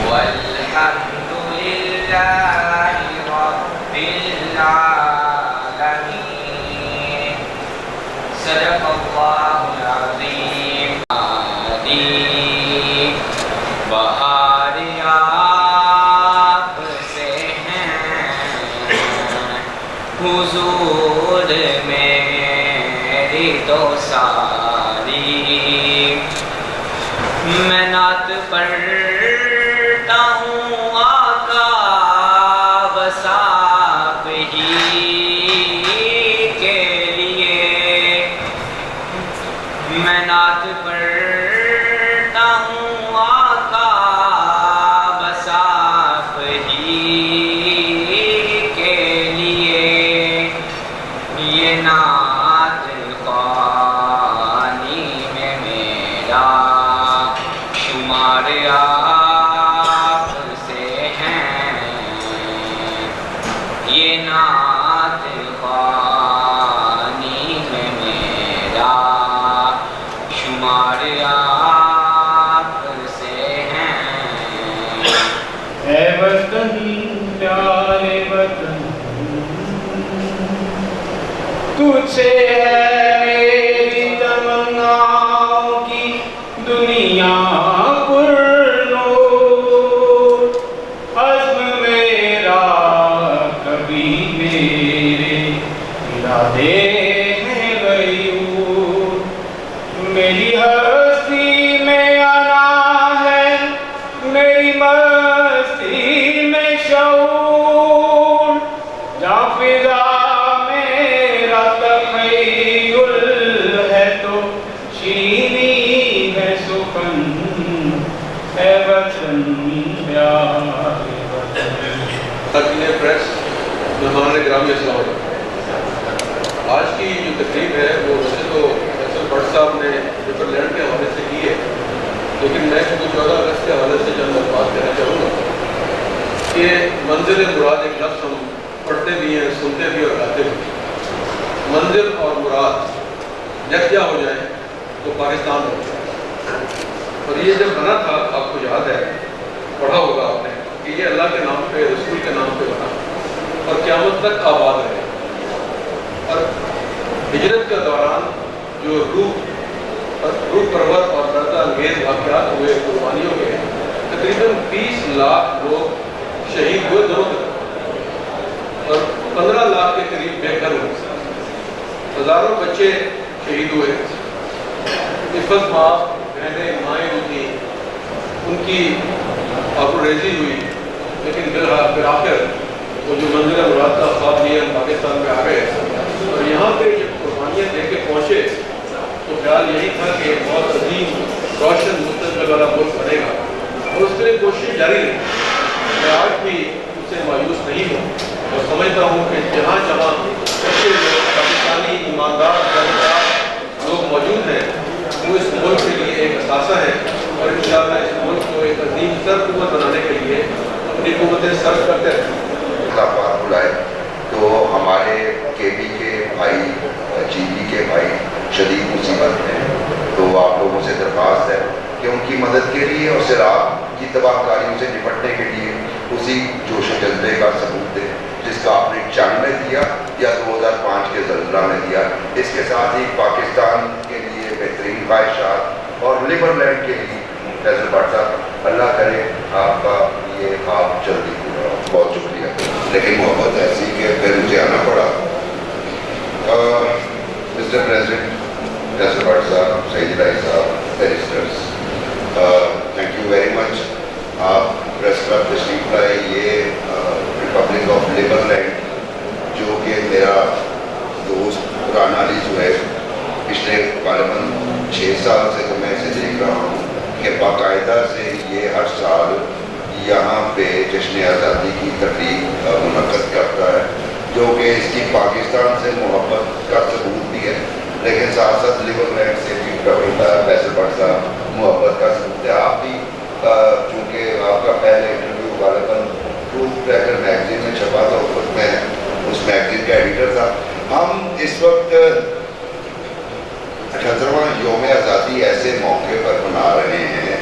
والحمد لله رب العالمين صدق الله العظيم بہار آپ سے ہیں حضور میری تو ساری میں نعت پڑھتا ہوں آقا بس آپ ہی کے لیے میں نعت پڑھتا ہوں آقا بس آپ ہی کے لیے یہ نعت خوانی میں میرا شمار آپ سے ہیں یہ نعت خوانی میں میرا شمار آپ سے ہیں اے وطن پیارے وطن تجھ سے ہے میری تمناؤں کی دنیا پرنور عزم میرا کبھی میرے ارادے میں غیور میری ہستی میں آنا ہے میری مستی میں شعور جہاں فضا میرا تخیل ہے تو شیریں ہے سخن اے وطن پیارے وطن تقدیر پریس مہمان گرامی السلام علیکم۔ آج کی جو تقریب ہے وہ ویسے تو فیصل بٹ صاحب نے پیپر لینڈ کے حوالے سے کی ہے، لیکن میں 14 اگست کے حوالے سے چند بات کہنا چاہوں گا کہ منزل مراد ایک لفظ ہم پڑھتے بھی ہیں، سنتے بھی اور گاتے بھی۔ منزل اور مراد یکجا ہو جائیں تو پاکستان ہو جائے، اور یہ جب بنا تھا آپ کو یاد ہے، پڑھا ہوگا آپ نے کہ یہ اللہ کے نام پہ، رسول کے نام پہ بنا اور قیامت تک آباد رہے۔ اور ہجرت کے دوران جو روح پرور اور دردہ انگیز واقعات ہوئے، قربانیوں کے تقریباً 20 لاکھ لوگ شہید ہوئے دونوں طرف، اور 15 لاکھ کے قریب بے گھر ہوئے، ہزاروں بچے شہید ہوئے، حفظ ماں بہنیں مائیں جو تھیں ان کی آبروریزی ہوئی، لیکن بالآخر وہ جو منزل مراد کا خواب لیے ہم پاکستان میں آ گئے، اور یہاں پہ جب قربانیاں دے کے پہنچے تو خیال یہی تھا کہ بہت عظیم روشن مستقبل والا ملک بنے گا، اور اس کے لیے کوشش جاری رہی۔ میں آج بھی اس سے مایوس نہیں ہوں اور سمجھتا ہوں کہ جہاں جہاں ایسے لوگ پاکستانی ایماندار جانبدار لوگ موجود ہیں وہ اس ملک کے لیے ایک اثاثہ ہے، اور انشاءاللہ اس ملک کو ایک عظیم سر قوت بنانے کے لیے اپنی قوتیں صرف کرتے رہیں۔ بات بلائے تو ہمارے کے بی کے بھائی، جی بی کے بھائی شدید مصیبت میں، تو آپ لوگوں سے درخواست ہے کہ ان کی مدد کے لیے اور سیلاب کی تباہ کاریوں سے نپٹنے کے لیے اس اسی جوش و جذبے کا ثبوت دیں جس کا آپ نے جنگ میں دیا یا 2005 کے زلزلہ میں دیا. اس کے ساتھ ہی پاکستان کے لیے بہترین خواہشات اور لیبرلینڈ کے لیے فیصل بٹ صاحب اللہ کرے آپ کا یہ خواب جلدی پورا ہو. بہت شکریہ. لیکن محبت ایسی کہ پھر مجھے آنا پڑا. مسٹر پریزیڈنٹ فیصل بٹ صاحب, سعید الہی صاحب, بیرسٹرس, تھینک یو ویری مچ. آپ پریس کلب تشریف لائے. یہ ریپبلک آف لیبرلینڈ جو کہ میرا دوست پرانا علی جو ہے, پچھلے غالباً 6 سال سے تو میں اسے دیکھ رہا ہوں کہ باقاعدہ سے یہ ہر سال یہاں پہ جشن آزادی کی تقریب منعقد کرتا ہے, جو کہ اس کی پاکستان سے محبت کا ثبوت بھی ہے, لیکن ساتھ ساتھ لیبرلینڈ سے بھی فیصل بٹ صاحب محبت کا ثبوت ہے. آپ بھی چونکہ آپ کا پہلے انٹرویو غالباً ٹروتھ ٹریکر میگزین میں چھپا تھا, میں اس میگزین کا ایڈیٹر تھا. ہم اس وقت 78واں یوم آزادی ایسے موقع پر منا رہے ہیں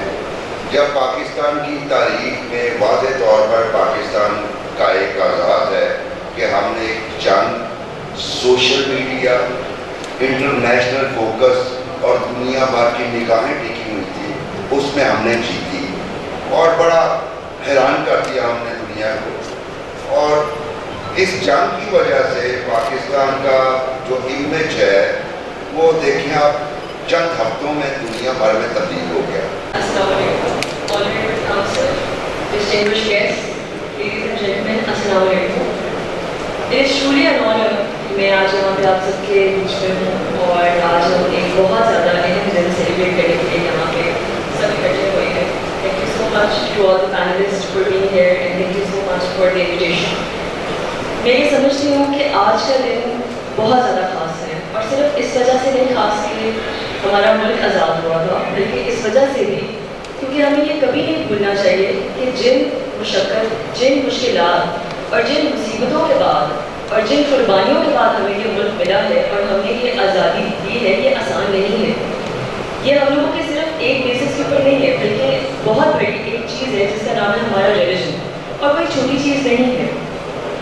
جب پاکستان کی تاریخ میں واضح طور پر پاکستان کا ایک آغاز ہے کہ ہم نے ایک جنگ سوشل میڈیا, انٹرنیشنل فوکس اور دنیا بھر کی نگاہیں ٹکی ہوئی تھی, اس میں ہم نے جیتی اور بڑا حیران کر دیا ہم نے دنیا کو. اور اس جنگ کی وجہ سے پاکستان کا جو امیج ہے وہ دیکھیں آپ چند ہفتوں میں دنیا بھر میں تبدیل ہو گیا. السلام علیکم. Honorable Council, distinguished guests, ladies and gentlemen, السلام علیکم. It is truly an honor کہ میں آج یہاں پہ آپ سب کے بیچ میں ہوں اور آج ہم ایک بہت زیادہ اہم دن سیلیبریٹ کرنے کے لیے یہاں پہ سب اکٹھے ہوئے ہیں. Thank you so much to all the panelists for being here and thank you so much for the invitation. میں یہ سمجھتی ہوں کہ آج کا دن بہت زیادہ خاص ہے اور صرف اس وجہ سے نہیں خاص کہ ہمارا ملک آزاد ہوا تھا, بلکہ اس وجہ سے بھی کیونکہ ہمیں یہ کبھی نہیں بھولنا چاہیے کہ جن مشقت, جن مشکلات اور جن مصیبتوں کے بعد اور جن قربانیوں کے بعد ہمیں یہ ملک ملا ہے اور ہم نے یہ آزادی دی ہے, یہ آسان نہیں ہے. یہ ہم لوگوں کے صرف ایک بیسس کے اوپر نہیں ہے بلکہ بہت بڑی ایک چیز ہے جس کا نام ہے ہمارا ریلیجن, اور کوئی چھوٹی چیز نہیں ہے.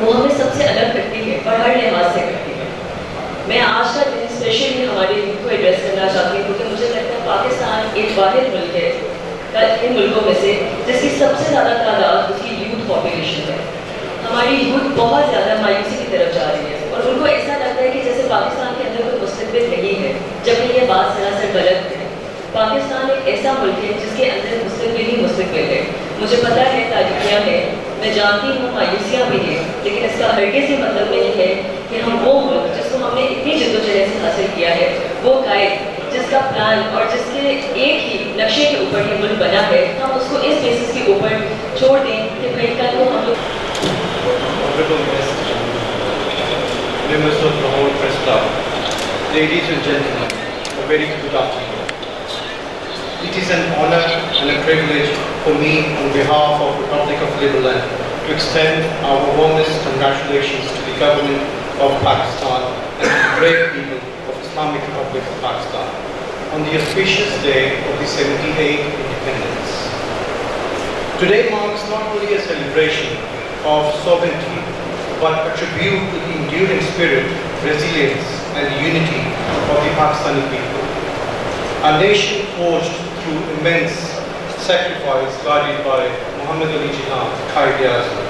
وہ ہمیں سب سے الگ کرتی ہے اور ہر لحاظ سے کرتی ہے. میں آج کا دن اسپیشلی ہمارے یوتھ کو ایڈریس کرنا چاہتی ہوں کیونکہ مجھے لگتا ہے پاکستان ایک واحد ملک ہے ان ملکوں میں سے جس کی سب سے زیادہ تعداد اس کی یوتھ پاپولیشن ہے. ہماری یوتھ بہت زیادہ مایوسی کی طرف جا رہی ہے اور ان کو ایسا لگتا ہے کہ جیسے پاکستان کے اندر کوئی مستقبل نہیں ہے, جبکہ یہ بات سراسر غلط ہے. پاکستان ایک ایسا ملک ہے جس کے اندر مستقبل ہی مستقبل ہے. مجھے پتہ ہے تاریخیاں ہیں, میں جانتی ہوں مایوسیاں بھی ہیں, لیکن اس کا ہرگز یہ مطلب نہیں ہے کہ ہم وہ ملک جس کو ہم نے اتنی جدوجہد سے حاصل کیا ہے, وہ قائد جس کا پلان اور جس کے ایک ہی نقشے کے اوپر یہ ملک بنا ہے, ہم اس کو اس بیسس کے اوپر چھوڑ دیں کہ بھائی کل کو ہم لوگ. Members of the whole press club, ladies and gentlemen, a very good afternoon. It is an honor and a privilege for me on behalf of the Republic of Liberland to extend our warmest congratulations to the government of Pakistan and to the brave people of Islamic Republic of Pakistan on the auspicious day of the 78th independence. Today marks not only a celebration of sovereignty, but a tribute to the enduring spirit, resilience and unity of the Pakistani people. A nation forged through immense sacrifice guided by Muhammad Ali Jinnah, Quaid-e-Azam,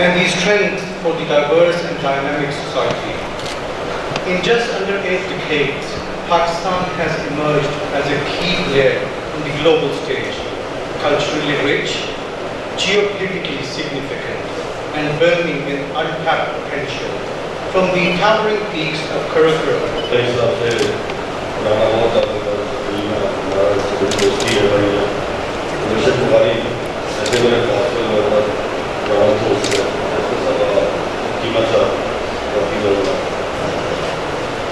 and the strength for the diverse and dynamic society. In just under 8 decades, Pakistan has emerged as a key player on the global stage, culturally rich, geopolitically significant, and burning with untapped potential. From the towering peaks of Karakoram,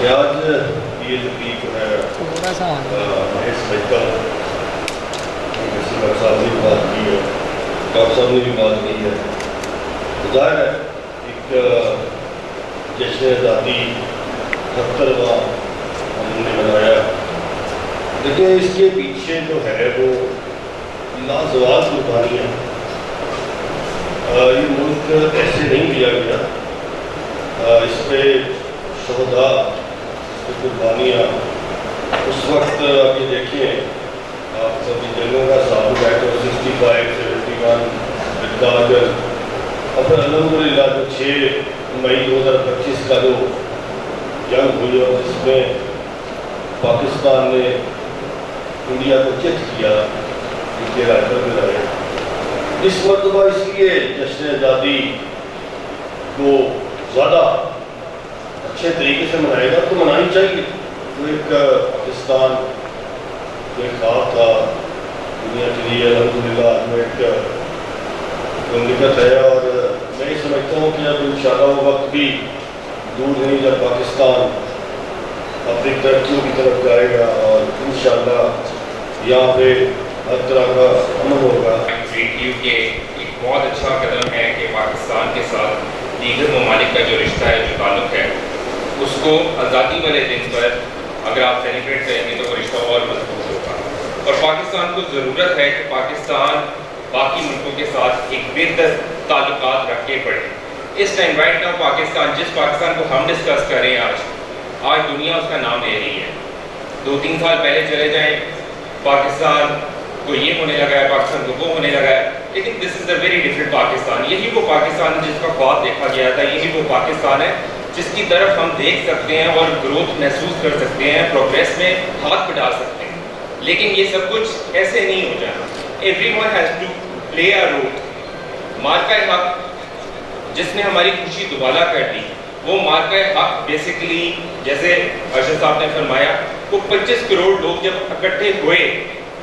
آج یہ تقریب جو ہے محض سمجھتا ہوں doctor صاحب نے بھی بات کی ہے, ڈاکٹر صاحب نے بھی بات کی ہے. ظاہر ہے ایک جشن آزادی 78واں ہم نے منایا, لیکن اس کے پیچھے جو ہے وہ لازوال قربانی ہے. یہ ملک ایسے نہیں دیا گیا، اس پہ شہداء، اس پہ قربانیاں، اس وقت آپ یہ دیکھیں، آپ سبھی جنگوں کا ساتھ بیٹھے 65 71 اقدار، اب الحمدللہ جو 6 مئی 2025 کا جو جنگ ہوئی اور جس میں پاکستان نے انڈیا کو چت کیا ان کے رائفل میں رہے، اس مرتبہ اس لیے جشن آزادی کو زیادہ اچھے طریقے سے منائے گا تو منانی چاہیے۔ تو ایک پاکستان جو ایک خواب تھا دنیا کے لیے، الحمدللہ میں ایک مملکت ہے، اور میں یہ سمجھتا ہوں کہ اب انشاءاللہ وہ وقت بھی دور نہیں جب پاکستان اپنی ترقیوں کی طرف جائے گا اور انشاءاللہ یہاں پہ ہر طرح کا امن ہوگا۔ کہ ایک بہت اچھا قدم ہے کہ پاکستان کے ساتھ دیگر ممالک کا جو رشتہ ہے، جو تعلق ہے، اس کو آزادی والے دن پر اگر آپ سیلیبریٹ کریں گے تو وہ رشتہ اور مضبوط ہوگا، اور پاکستان کو ضرورت ہے کہ پاکستان باقی ملکوں کے ساتھ ایک بہتر تعلقات رکھ کے پڑے۔ اس ٹائم رائٹ ناؤ پاکستان، جس پاکستان کو ہم ڈسکس کر رہے ہیں آج دنیا اس کا نام لے رہی ہے۔ 2-3 سال پہلے چلے جائیں، پاکستان کو یہ ہونے لگا ہے، پاکستان کو وہ ہونے لگا ہے، لیکن دس از اے ویری ڈفرنٹ پاکستان۔ یہی وہ پاکستان ہے جس کا خواب دیکھا گیا تھا، یہی وہ پاکستان ہے جس کی طرف ہم دیکھ سکتے ہیں اور گروتھ محسوس کر سکتے ہیں، پروگریس میں ہاتھ بٹا سکتے ہیں۔ لیکن یہ سب کچھ ایسے نہیں ہو جانا۔ Every one has to play a role. مارکہ حق جس نے ہماری خوشی دوبالا کر دی، وہ مارکہ حق بیسیکلی جیسے ارشد صاحب نے فرمایا، وہ 25 کروڑ لوگ جب اکٹھے ہوئے،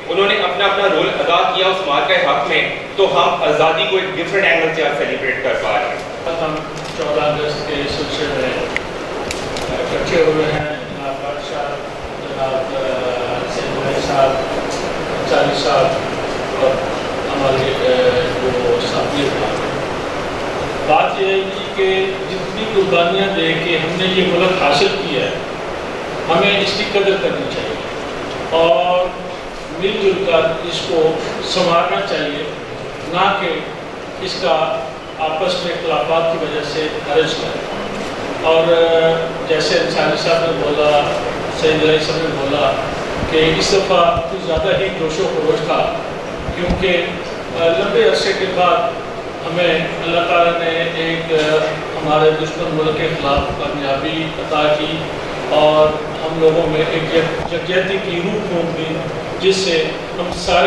انہوں نے اپنا اپنا رول ادا کیا اس مارکہ حق میں، تو ہم آزادی کو ایک ڈفرنٹ اینگل سے آج سیلیبریٹ کر پا رہے ہیں۔ ہم 14 اگست کے سلسلے میں اکٹھے ہوئے ہیں، جناب بادشاہ، جناب سید بھائی صاحب، چالی صاحب اور ہمارے جو ساتھی ہیں۔ بات یہ ہے کہ جتنی قربانیاں دے کے ہم نے یہ ملک حاصل کیا ہے، ہمیں اس کی قدر کرنی چاہیے اور مل جل کر اس کو سنوارنا چاہیے، نہ کہ اس کا آپس میں اختلافات کی وجہ سے حرج کریں۔ اور جیسے انصاری صاحب نے بولا، سید علی صاحب نے بولا کہ اس دفعہ کچھ زیادہ ہی جوش و خروش تھا، کیونکہ لمبے عرصے کے بعد ہمیں اللہ تعالیٰ نے ایک ہمارے دشمن ملک کے خلاف کامیابی عطا کی اور ہم لوگوں میں ایک یکجہتی کی روح پھونک دی، جس سے ہم سارے